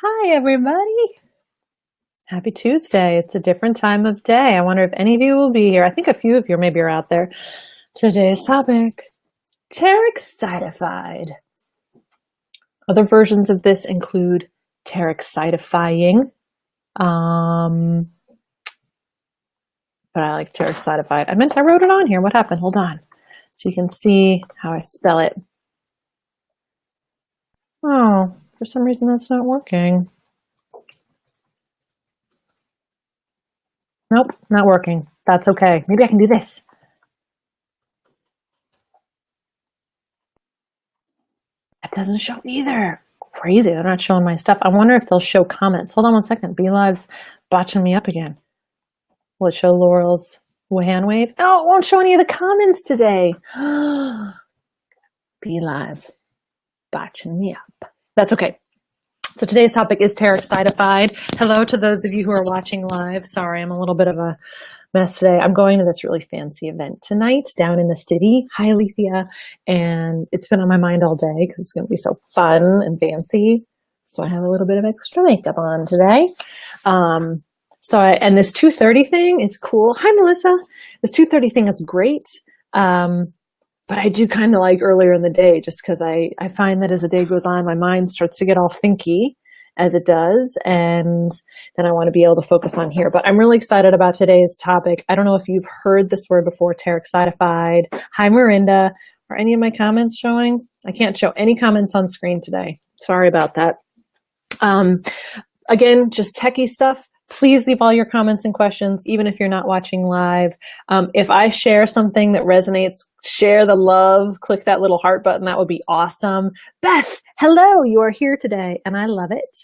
Hi, everybody. Happy Tuesday. It's a different time of day. I wonder if any of you will be here. I think a few of you maybe are out there. Today's topic, TERREXCITIFIED. Other versions of this include TERREXCITIFYING, but I like TERREXCITIFIED. I wrote it on here. What happened? Hold on. So you can see how I spell it. Oh, for some reason that's not working. Nope, not working. That's okay. Maybe I can do this. It doesn't show either. Crazy. They're not showing my stuff. I wonder if they'll show comments. Hold on one second. Be Live's botching me up again. Will it show Laurel's hand wave? Oh, it won't show any of the comments today. Be Live botching me up. That's okay. So today's topic is TERREXCITIFIED. Hello to those of you who are watching live. Sorry, I'm a little bit of a mess today. I'm going to this really fancy event tonight down in the city. Hi, Alethea. And it's been on my mind all day because it's going to be so fun and fancy. So I have a little bit of extra makeup on today. And this 2:30 thing is cool. Hi, Melissa. This 2:30 thing is great. But I do kind of like earlier in the day just because I find that as the day goes on, my mind starts to get all thinky as it does. And then I want to be able to focus on here. But I'm really excited about today's topic. I don't know if you've heard this word before, TERREXCITIFIED. Hi, Mirinda. Are any of my comments showing? I can't show any comments on screen today. Sorry about that. Again, just techie stuff. Please leave all your comments and questions, even if you're not watching live. If I share something that resonates, share the love, click that little heart button. That would be awesome. Beth, hello, you are here today, and I love it.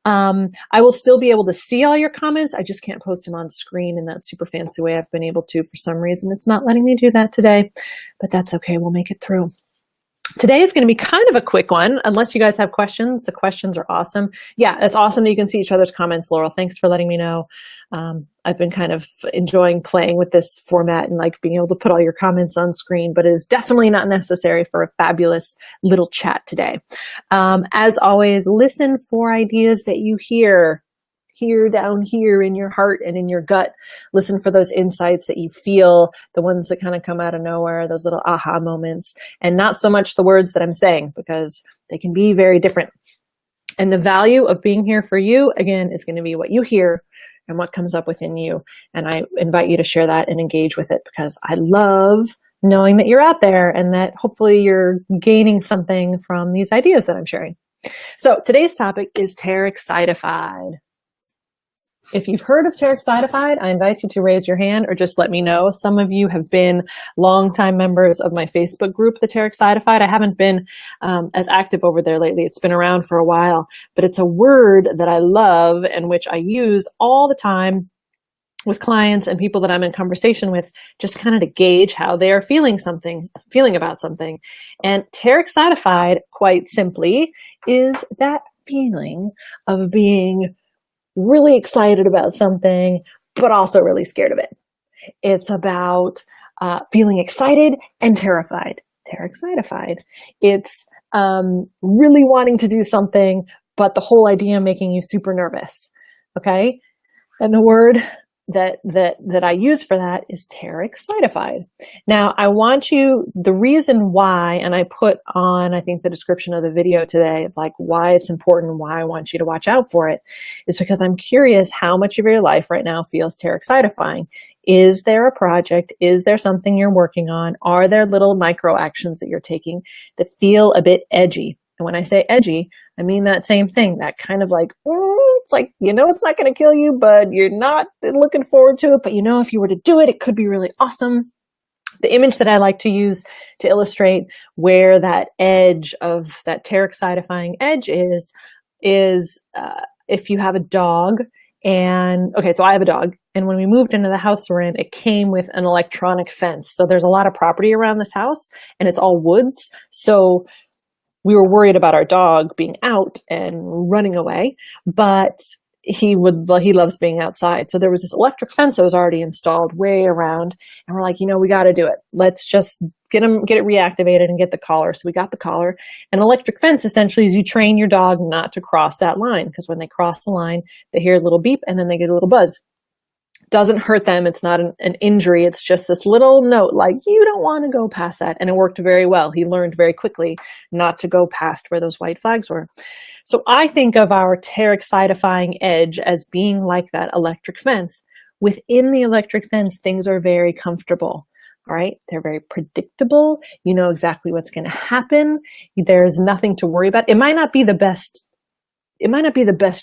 I will still be able to see all your comments. I just can't post them on screen in that super fancy way I've been able to. For some reason, it's not letting me do that today, but that's okay. We'll make it through. Today is going to be kind of a quick one, unless you guys have questions. The questions are awesome. Yeah, it's awesome that you can see each other's comments, Laurel. Thanks for letting me know. I've been kind of enjoying playing with this format and like being able to put all your comments on screen, but it is definitely not necessary for a fabulous little chat today. As always, listen for ideas that you hear down here in your heart and in your gut. Listen for those insights that you feel, the ones that kind of come out of nowhere, those little aha moments, and not so much the words that I'm saying, because they can be very different. And the value of being here for you, again, is going to be what you hear and what comes up within you. And I invite you to share that and engage with it, because I love knowing that you're out there and that hopefully you're gaining something from these ideas that I'm sharing. So today's topic is TERREXCITIFIED. If you've heard of TERREXCITIFIED, I invite you to raise your hand or just let me know. Some of you have been longtime members of my Facebook group, the TERREXCITIFIED. I haven't been as active over there lately. It's been around for a while, but it's a word that I love and which I use all the time with clients and people that I'm in conversation with, just kind of to gauge how they are feeling about something. And TERREXCITIFIED, quite simply, is that feeling of being really excited about something, but also really scared of it. It's about feeling excited and terrified. TERREXCITIFIED. It's really wanting to do something, but the whole idea making you super nervous. Okay? And the word that I use for that is TERREXCITIFIED. Now, I want you, the reason why, and I put on, I think, the description of the video today, like why it's important, why I want you to watch out for it, is because I'm curious how much of your life right now feels TERREXCITIFYing. Is there a project? Is there something you're working on? Are there little micro actions that you're taking that feel a bit edgy? And when I say edgy, I mean that same thing, that kind of like, it's like, it's not going to kill you, but you're not looking forward to it. But if you were to do it, it could be really awesome. The image that I like to use to illustrate where that edge of that TERREXCITIFYing edge is if you have a dog so I have a dog. And when we moved into the house we're in, it came with an electronic fence. So there's a lot of property around this house and it's all woods. So we were worried about our dog being out and running away, but he loves being outside. So there was this electric fence that was already installed way around, and we're like, we got to do it. Let's just get it reactivated and get the collar. So we got the collar. An electric fence essentially is you train your dog not to cross that line, because when they cross the line, they hear a little beep and then they get a little buzz. Doesn't hurt them. It's not an injury. It's just this little note like, you don't want to go past that. And it worked very well. He learned very quickly not to go past where those white flags were. So I think of our TERREXCITIFYING edge as being like that electric fence. Within the electric fence, things are very comfortable. All right. They're very predictable. You know exactly what's going to happen. There's nothing to worry about. It might not be the best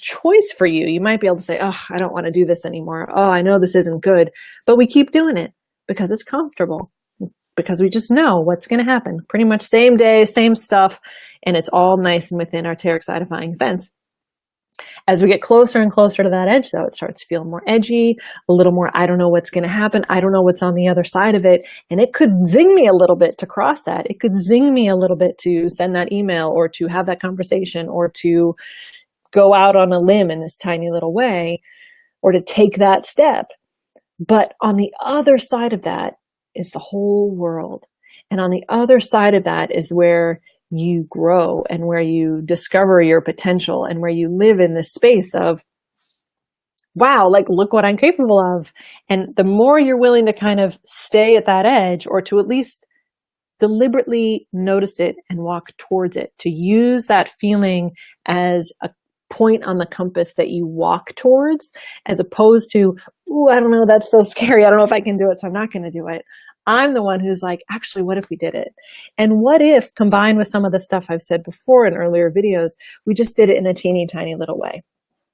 choice for you. You might be able to say, oh, I don't want to do this anymore. Oh, I know this isn't good, but we keep doing it because it's comfortable, because we just know what's going to happen. Pretty much same day, same stuff, and it's all nice and within our TERREXCITIFYing fence. As we get closer and closer to that edge, though, it starts to feel more edgy, a little more, I don't know what's going to happen. I don't know what's on the other side of it. And it could zing me a little bit to cross that. It could zing me a little bit to send that email, or to have that conversation, or to go out on a limb in this tiny little way, or to take that step. But on the other side of that is the whole world. And on the other side of that is where you grow, and where you discover your potential, and where you live in this space of, wow, like, look what I'm capable of. And the more you're willing to kind of stay at that edge, or to at least deliberately notice it and walk towards it, to use that feeling as a point on the compass that you walk towards, as opposed to, ooh, I don't know, that's so scary. I don't know if I can do it, so I'm not going to do it. I'm the one who's like, actually, what if we did it? And what if, combined with some of the stuff I've said before in earlier videos, we just did it in a teeny tiny little way?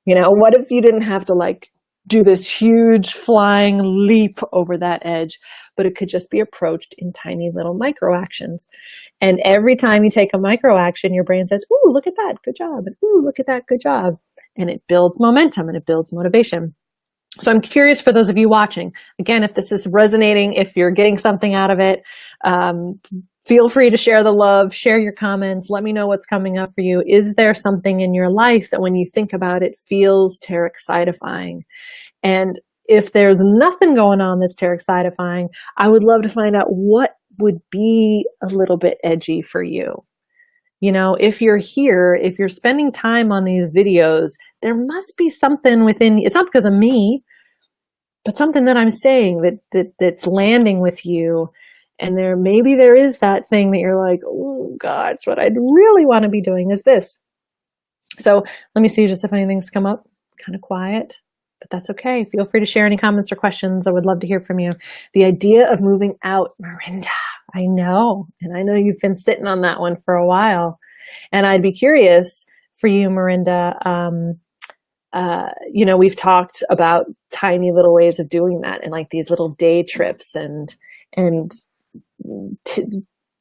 What if you didn't have to like do this huge flying leap over that edge, but it could just be approached in tiny little micro actions? And every time you take a micro action, your brain says, ooh, look at that, good job. And ooh, look at that, good job. And it builds momentum, and it builds motivation. So I'm curious, for those of you watching, again, if this is resonating, if you're getting something out of it, feel free to share the love, share your comments, let me know what's coming up for you. Is there something in your life that when you think about it feels TERREXCITIFYing? And if there's nothing going on that's TERREXCITIFYing, I would love to find out what would be a little bit edgy for you. If you're here, if you're spending time on these videos, there must be something within, it's not because of me, but something that I'm saying that's landing with you. And maybe there is that thing that you're like, oh gosh, what I'd really want to be doing is this. So let me see just if anything's come up. Kind of quiet, but that's okay. Feel free to share any comments or questions. I would love to hear from you. The idea of moving out, Miranda, I know. And I know you've been sitting on that one for a while. And I'd be curious for you, Miranda. We've talked about tiny little ways of doing that, and like these little day trips, and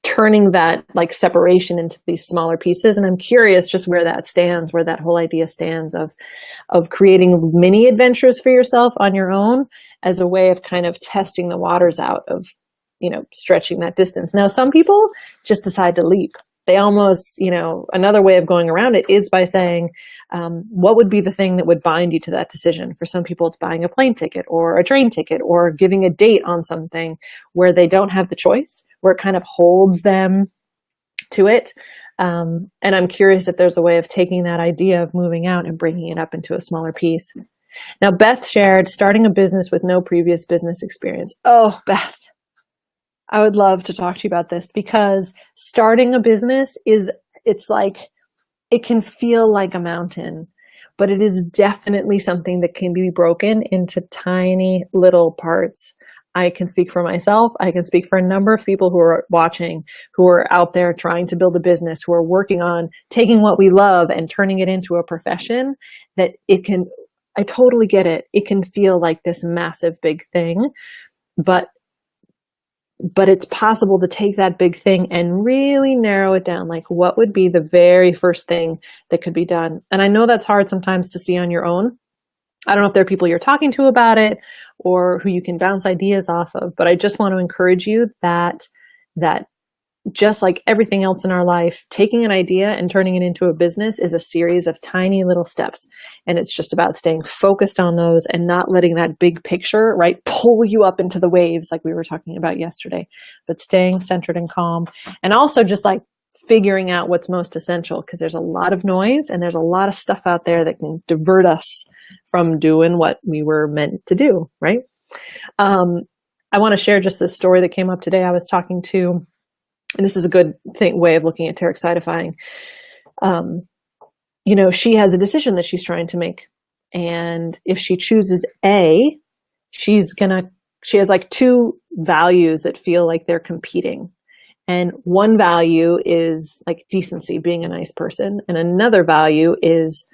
turning that like separation into these smaller pieces. And I'm curious just where that stands, where that whole idea stands of creating mini adventures for yourself on your own, as a way of kind of testing the waters out of, stretching that distance. Now, some people just decide to leap. They almost, another way of going around it is by saying, what would be the thing that would bind you to that decision? For some people, it's buying a plane ticket or a train ticket, or giving a date on something where they don't have the choice, where it kind of holds them to it. And I'm curious if there's a way of taking that idea of moving out and bringing it up into a smaller piece. Now, Beth shared starting a business with no previous business experience. Oh, Beth, I would love to talk to you about this, because starting a business it's like, it can feel like a mountain, but it is definitely something that can be broken into tiny little parts. I can speak for myself. I can speak for a number of people who are watching, who are out there trying to build a business, who are working on taking what we love and turning it into a profession, that I totally get it. It can feel like this massive big thing, but it's possible to take that big thing and really narrow it down. Like, what would be the very first thing that could be done? And I know that's hard sometimes to see on your own. I don't know if there are people you're talking to about it, or who you can bounce ideas off of, but I just want to encourage you that just like everything else in our life, taking an idea and turning it into a business is a series of tiny little steps. And it's just about staying focused on those and not letting that big picture, right, pull you up into the waves like we were talking about yesterday, but staying centered and calm. And also just like figuring out what's most essential, because there's a lot of noise and there's a lot of stuff out there that can divert us from doing what we were meant to do, right? I want to share just this story that came up today. I was talking to, and this is a good way of looking at TERREXCITIFYing. She has a decision that she's trying to make. And if she chooses A, she has like two values that feel like they're competing. And one value is like decency, being a nice person. And another value is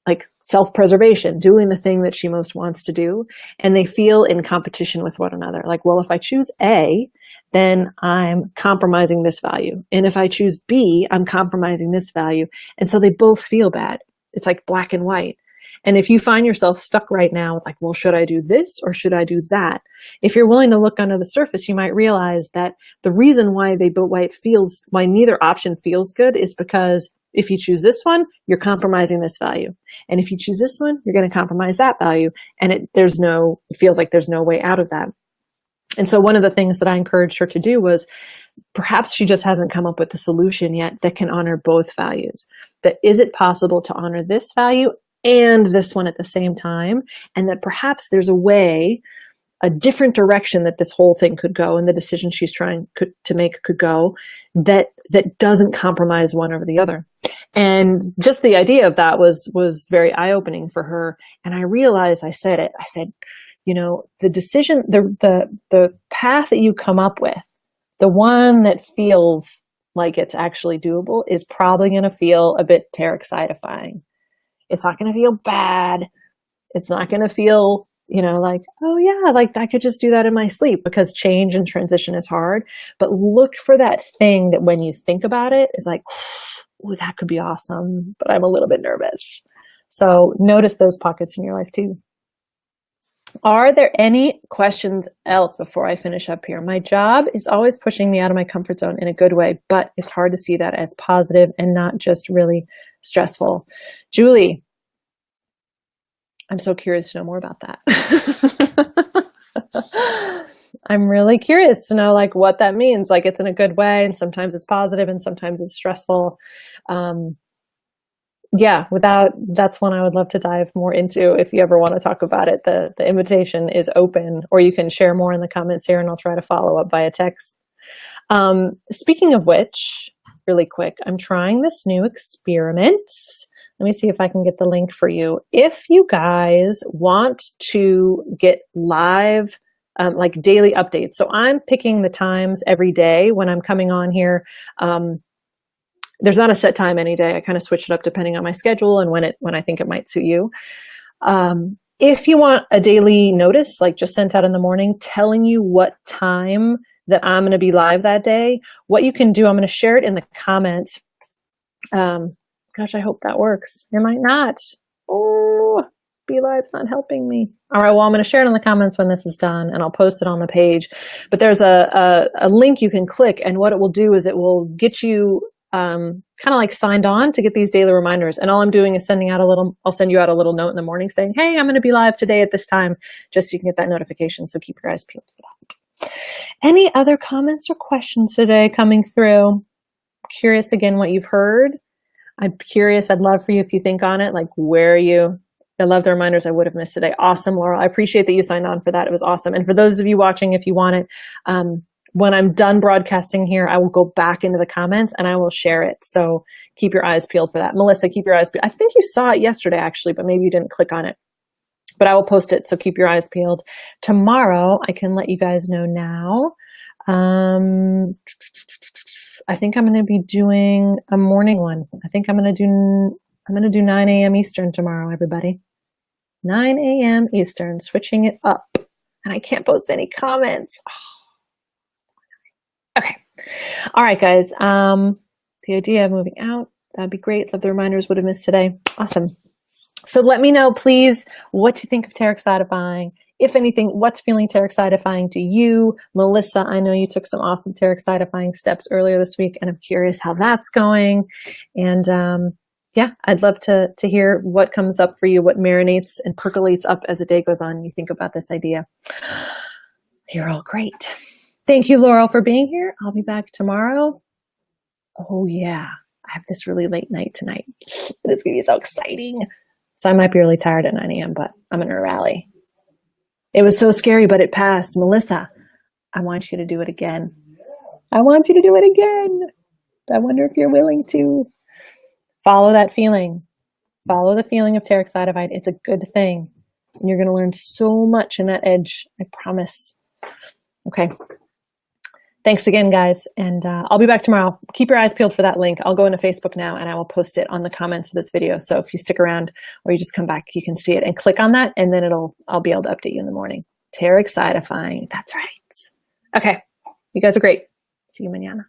like self-preservation, doing the thing that she most wants to do. And they feel in competition with one another. Like, well, if I choose A, then I'm compromising this value. And if I choose B, I'm compromising this value. And so they both feel bad. It's like black and white. And if you find yourself stuck right now, it's like, well, should I do this or should I do that? If you're willing to look under the surface, you might realize that the reason why why neither option feels good is because if you choose this one, you're compromising this value. And if you choose this one, you're going to compromise that value. And it feels like there's no way out of that. And so one of the things that I encouraged her to do was, perhaps she just hasn't come up with the solution yet that can honor both values. That is it possible to honor this value and this one at the same time? And that perhaps there's a different direction that this whole thing could go, and the decision she's trying to make could go, that doesn't compromise one over the other. And just the idea of that was very eye-opening for her. And I realized, I said, the decision, the path that you come up with, the one that feels like it's actually doable, is probably going to feel a bit TERREXCITIFYing. It's not going to feel bad. It's not going to feel, like, oh yeah, like I could just do that in my sleep, because change and transition is hard. But look for that thing that when you think about it is like, oh, that could be awesome, but I'm a little bit nervous. So notice those pockets in your life too. Are there any questions else before I finish up here? My job is always pushing me out of my comfort zone in a good way, but it's hard to see that as positive and not just really stressful. Julie, I'm so curious to know more about that. I'm really curious to know like what that means. Like it's in a good way, and sometimes it's positive and sometimes it's stressful. That's one I would love to dive more into. If you ever want to talk about it, the invitation is open, or you can share more in the comments here and I'll try to follow up via text. Speaking of which, really quick, I'm trying this new experiment. Let me see if I can get the link for you. If you guys want to get live, like daily updates. So I'm picking the times every day when I'm coming on here. There's not a set time any day. I kind of switch it up depending on my schedule and when I think it might suit you. If you want a daily notice, like just sent out in the morning, telling you what time that I'm going to be live that day, what you can do, I'm going to share it in the comments. Gosh, I hope that works. It might not. Oh, Be Live's not helping me. All right, well, I'm going to share it in the comments when this is done, and I'll post it on the page. But there's a link you can click, and what it will do is it will get you kind of like signed on to get these daily reminders. And all I'm doing is I'll send you out a little note in the morning saying, hey, I'm going to be live today at this time, just so you can get that notification. So keep your eyes peeled for that. Any other comments or questions today coming through? Curious again what you've heard. I'm curious. I'd love for you, if you think on it, like where are you? I love the reminders I would have missed today. Awesome, Laurel. I appreciate that you signed on for that. It was awesome. And for those of you watching, if you want it, when I'm done broadcasting here, I will go back into the comments and I will share it. So keep your eyes peeled for that. Melissa, keep your eyes peeled. I think you saw it yesterday, actually, but maybe you didn't click on it. But I will post it, so keep your eyes peeled. Tomorrow, I can let you guys know now. I think I'm going to be doing a morning one. I think I'm going to do 9 a.m. Eastern tomorrow, everybody. 9 a.m. Eastern, switching it up. And I can't post any comments. Oh. Okay. All right, guys. The idea of moving out, that'd be great. Love the reminders would have missed today. Awesome. So let me know, please, what you think of TERREXCITIFYing. if anything, what's feeling terrexcitifying to you? Melissa, I know you took some awesome terrexcitifying steps earlier this week, and I'm curious how that's going. And yeah, I'd love to hear what comes up for you, what marinates and percolates up as the day goes on and you think about this idea. You're all great. Thank you, Laurel, for being here. I'll be back tomorrow. Oh yeah, I have this really late night tonight. It's gonna be so exciting. So I might be really tired at 9 a.m., but I'm gonna rally. It was so scary, but it passed. Melissa, I want you to do it again. I want you to do it again. I wonder if you're willing to. Follow that feeling. Follow the feeling of terrexcitifyed. It's a good thing. And you're going to learn so much in that edge. I promise. Okay. Thanks again, guys. And I'll be back tomorrow. Keep your eyes peeled for that link. I'll go into Facebook now and I will post it on the comments of this video. So if you stick around or you just come back, you can see it and click on that. And then I'll be able to update you in the morning. Terrexcitifying. That's right. Okay. You guys are great. See you mañana.